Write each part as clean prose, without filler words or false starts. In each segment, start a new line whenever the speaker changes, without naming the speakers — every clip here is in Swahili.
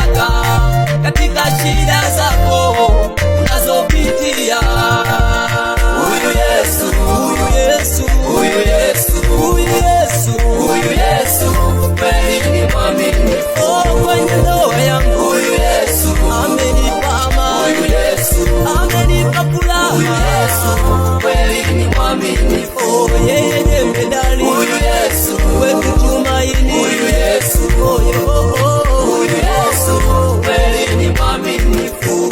baraka katika shida zako unazopitia. Huyu Yesu, huyu Yesu, huyu Yesu, huyu Yesu, huyu Yesu kweli ni mwaminifu. Kwenye ndoa yangu huyu Yesu amenipa amani, huyu Yesu amenipa furaha, huyu Yesu kweli ni mwaminifu. Yeye ni medali, huyu Yesu wetu tumaini, huyu Yesu, huyu Yesu kweli ni mwaminifu.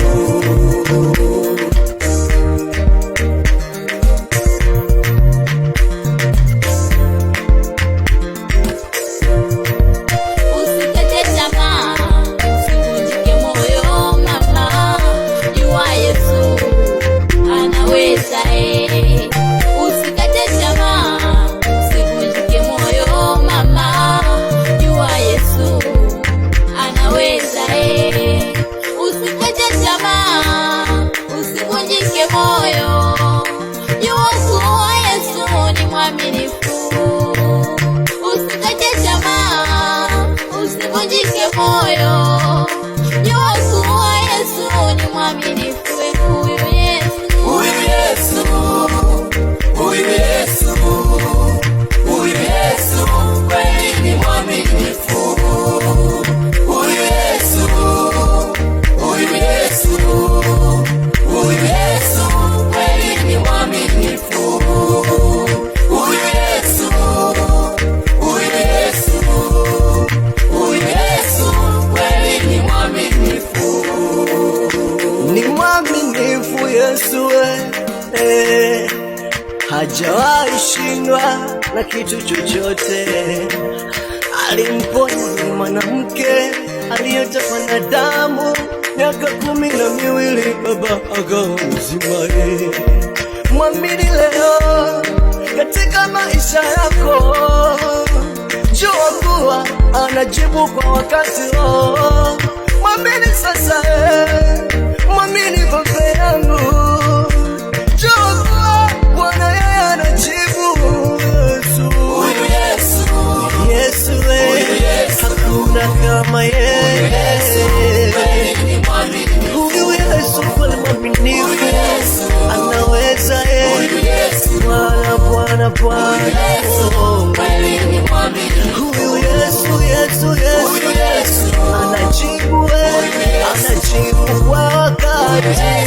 Yesu hajawahi shindwa na kitu chochote. Alimponya mwanamke aliyetokwa na damu miaka 12, baba akamzima. Mwamini leo katika maisha yako, jua kuwa anajibu kwa wakati. Mwamini sasa, mwamini baba yangu, jua kuwa Bwana yeye anajibu. Yesu, Yesu, hakuna kama yeye. Huyu Yesu kweli mwaminifu, anaweza yeye. Bwana, Bwana, Bwana, huyu Yesu, Yesu, Yesu anajibu, anajibu kwa wakati.